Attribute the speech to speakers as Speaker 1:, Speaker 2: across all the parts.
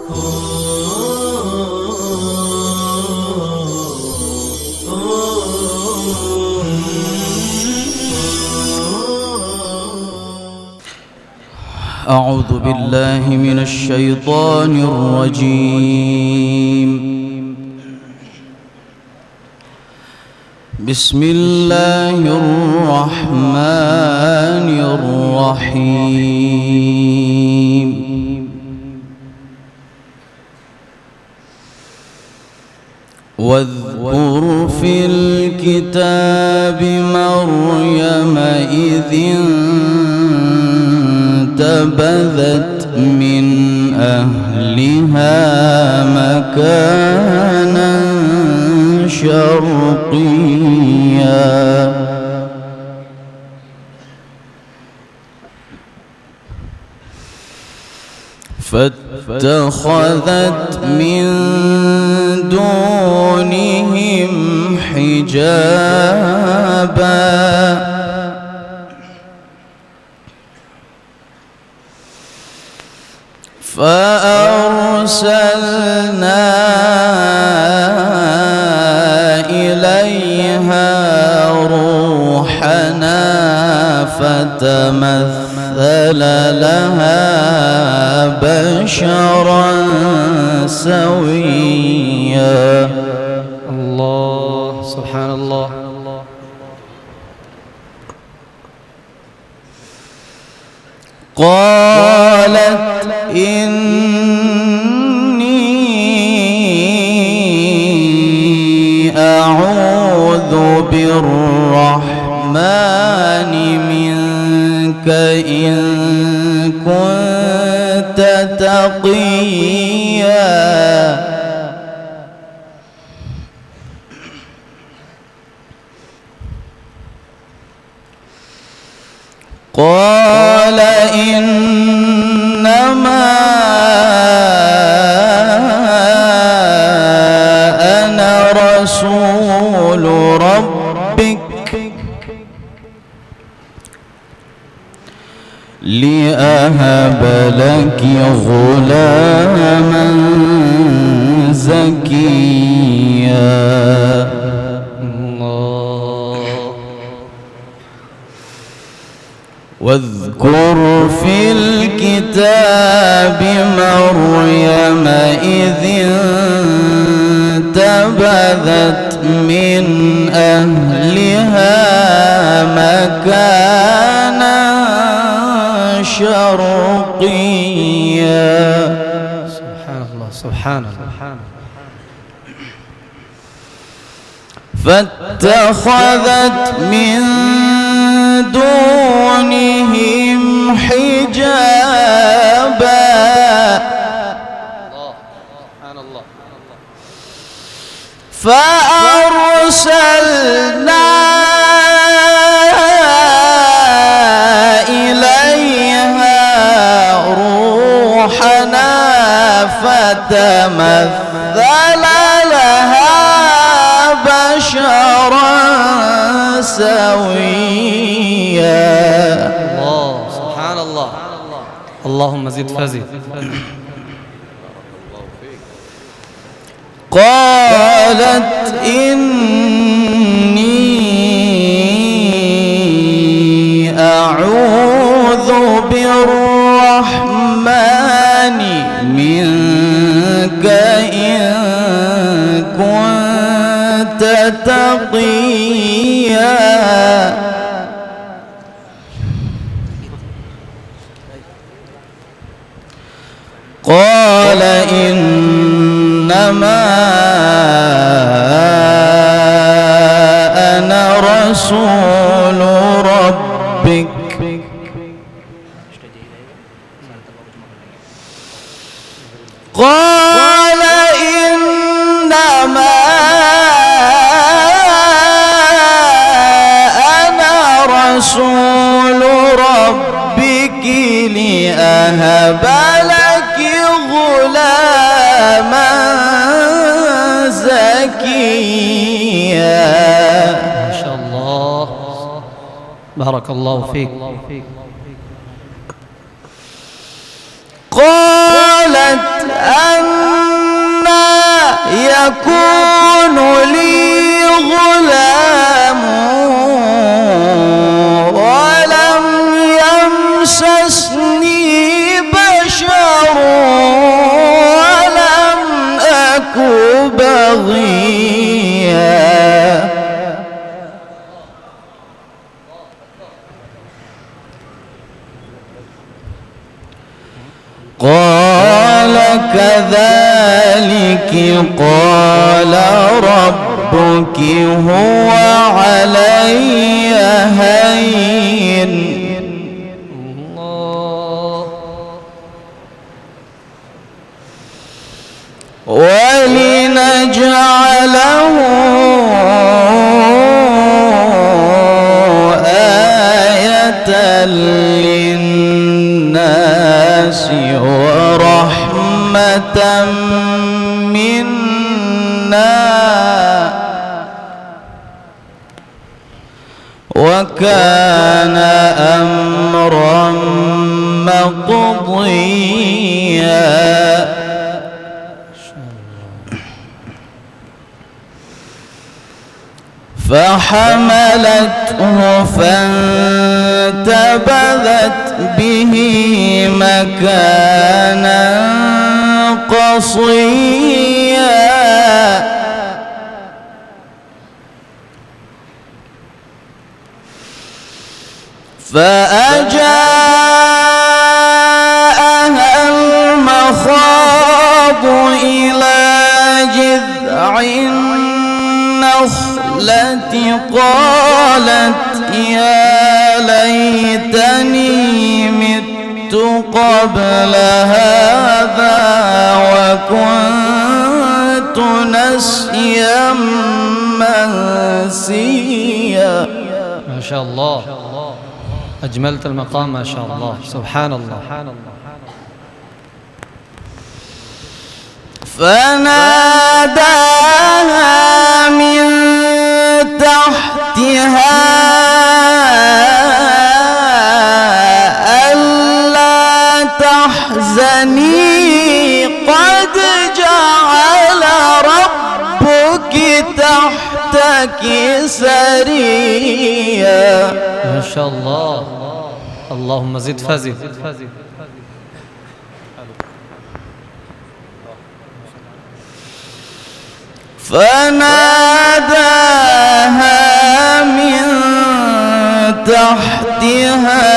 Speaker 1: أعوذ بالله من الشيطان الرجيم. بسم الله الرحمن الرحيم. واذكر في الكتاب مريم إذ انتبذت من أهلها مكانا شرقيا فاتخذت من دونهم حجابا فأرسلنا إليها روحنا فتمثل لها بشرا سويا.
Speaker 2: الله سبحان الله.
Speaker 1: قالت إني أعوذ بالرحمن منك إن كنت تقيا. قال إنما أنا رسول ربك لأهب لك غلاما زكيا. واذكر في الكتاب مريم إذ انتبذت من أهلها مكانا شرقيا.
Speaker 2: سبحان الله سبحان الله.
Speaker 1: فاتخذت من دونهم حجابا فأرسلنا إليها روحنا فتمثل لها بشرا سويا.
Speaker 2: الله سبحان الله. اللهم زد فزد.
Speaker 1: قالت إني أعوذ بالرحمن منك إن كنت تقيا. قال إنما أنا رسول ربك قال إنما أنا رسول ربك لأهب لك غلاما زكيا.
Speaker 2: ما شاء الله بارك الله فيك.
Speaker 1: قالت يكون لي غلام ولم يمسسني بشر ولم أك بغيا. قال كذلك قال ربك هو علي هين ولنجعله آية للناس ورحمة منا وكان أمرا مقضيا. فحملته فانتبذت به مكانا قصيا. فأجاءها المخاض إلى جذع النخلة قالت يا ليتني مت قبل هذا وكنت نسيا منسيا.
Speaker 2: ما شاء الله، أجملت المقام ما شاء الله، سبحان الله.
Speaker 1: فناداها من تحتها ألا تحزني قد جعل ربك تحتك سريا.
Speaker 2: ما شاء الله، اللهم زد فزد.
Speaker 1: فناداها من تحتها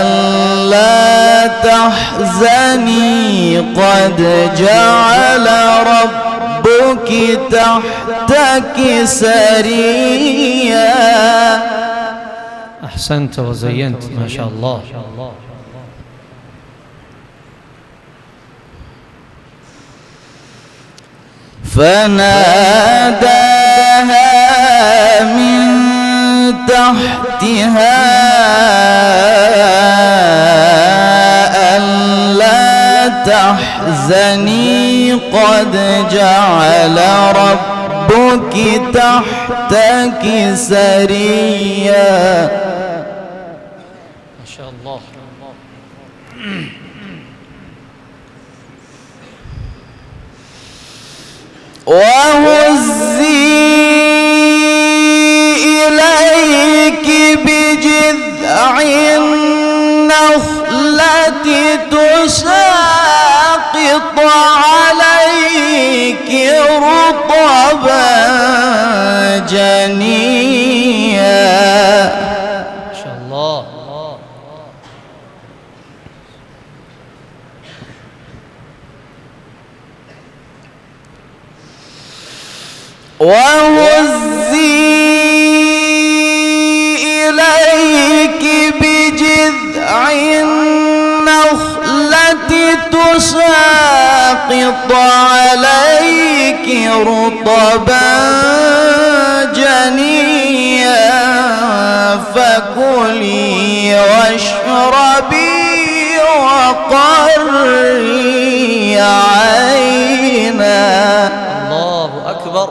Speaker 1: ألا تحزني قد جعل ربك تحتك سريا.
Speaker 2: أحسنت وزينت ما شاء الله.
Speaker 1: فناداها من تحتها ألا تحزني قد جعل ربك تحتك سريا.
Speaker 2: ما شاء الله.
Speaker 1: وهزي إليك بجذع النخلة تساقط عليك رطبا جنيا.
Speaker 2: ما شاء الله.
Speaker 1: وهزي إليك بجذع النخلة تساقط عليك رطبا جنيا فكلي واشربي وقري عينا.
Speaker 2: الله أكبر.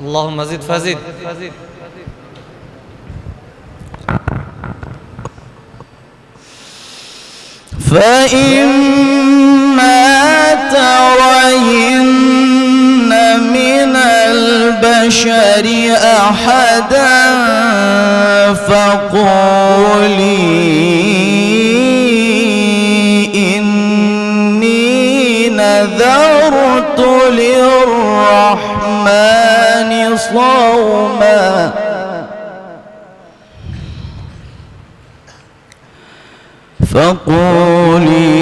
Speaker 2: اللهم زد فزد.
Speaker 1: فإما ترين من البشر أحدا فقولي إني نذرت للرحمن صوما فقولي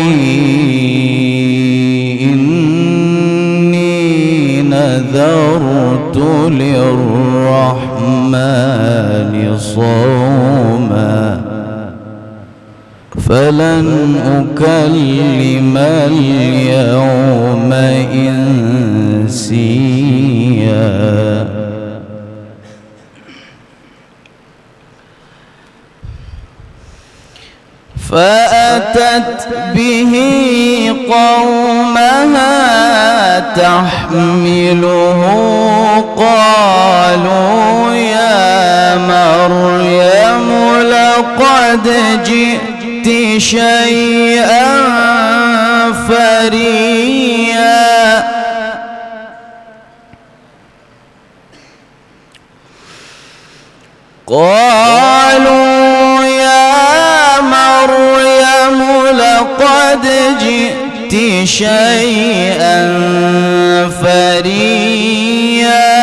Speaker 1: إني نذرت للرحمن صوما فلن أكلم اليوم إنسيا. فأتت به قومها تحمله قالوا يا مريم لقد جئت شيئا فريا. قالوا يا مريم لقد جئت شيئا فريا.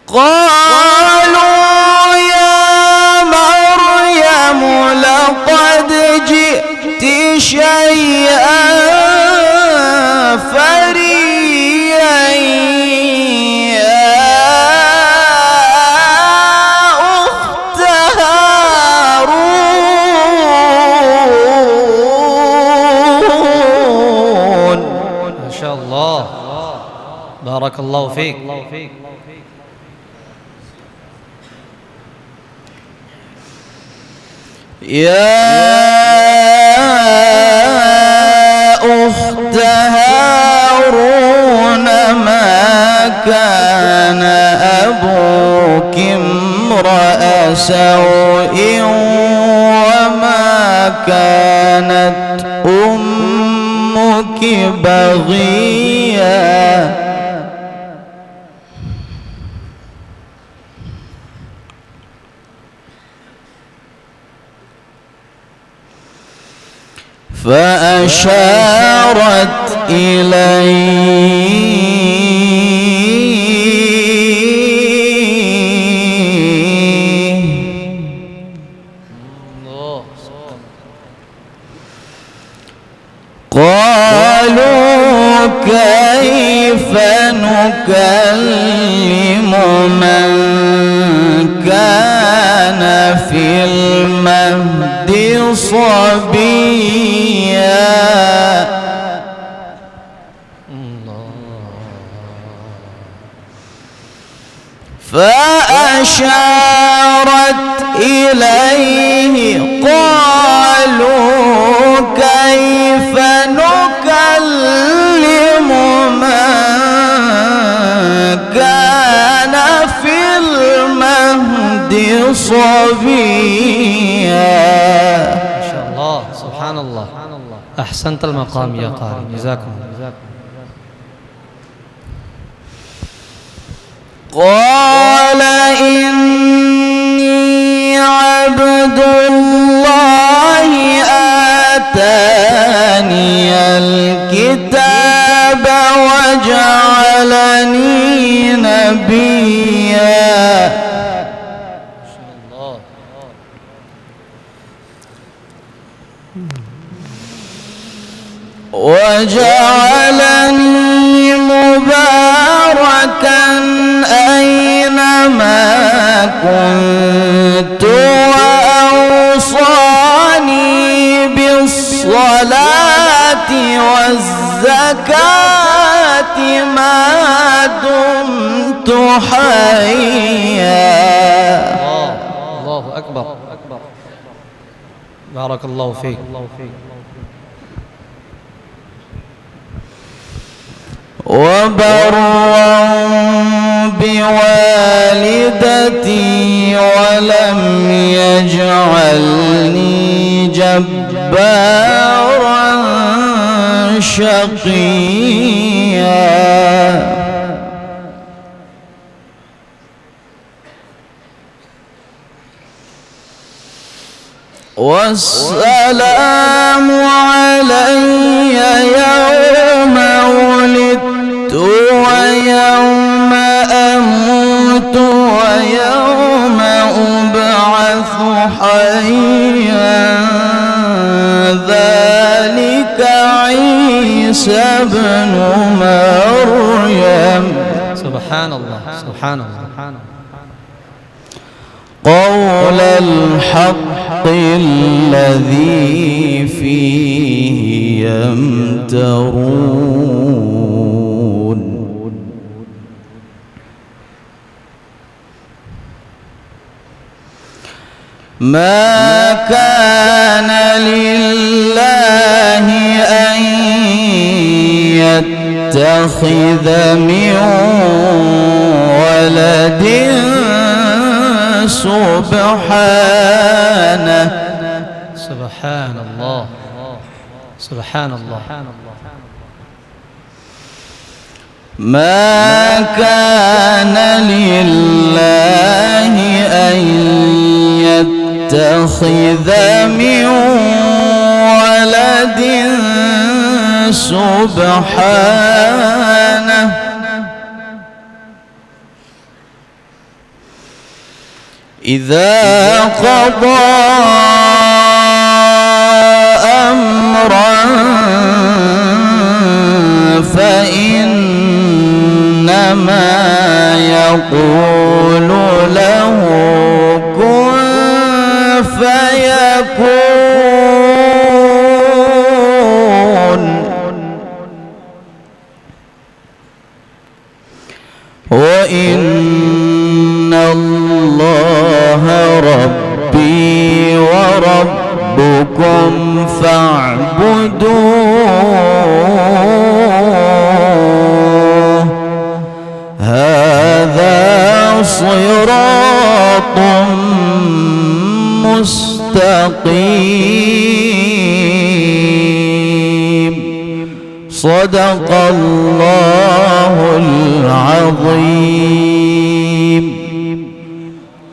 Speaker 1: قالوا يا مريم لقد جئت شيئا فريا يا أخت هارون.
Speaker 2: ما شاء الله، بارك الله فيك.
Speaker 1: يا أخت هارون ما كان أبوك امرأ سوء وما كانت أمك بغيا. فأشارت إليه قالوا كيف نكلم من كان في المهد صبيا. فأشارت إليه قالوا كيف نكلم من كان في المهد صبيا.
Speaker 2: ما شاء الله، سبحان الله، أحسنت المقام يا قارئ، جزاكم الله.
Speaker 1: قال إني عبد الله آتاني الكتاب وجعلني نبيا. وجعلني مباركا أينما كنت وأوصاني بالصلاة والزكاة ما دمت حيا.
Speaker 2: الله أكبر، بارك الله فيك.
Speaker 1: وبرا بوالدتي ولم يجعلني جبارا جبارا شقيا والسلام علي يوم ولدت ويوم أموت ويوم أبعث حيا ذلك عيسى ابن مريم.
Speaker 2: سبحان الله سبحان الله.
Speaker 1: قول الحق الذي فيه يمترون. ما كان لله أن يتخذ من ولد سبحانه.
Speaker 2: سبحان الله سبحان الله.
Speaker 1: ما كان لله أن يتخذ من ولد سبحانه إذا قضى أمرا فإنما يقول له كن فيكون. وإن الله ربي وربكم فاعبدوه هذا صراط مستقيم. صدق الله العظيم.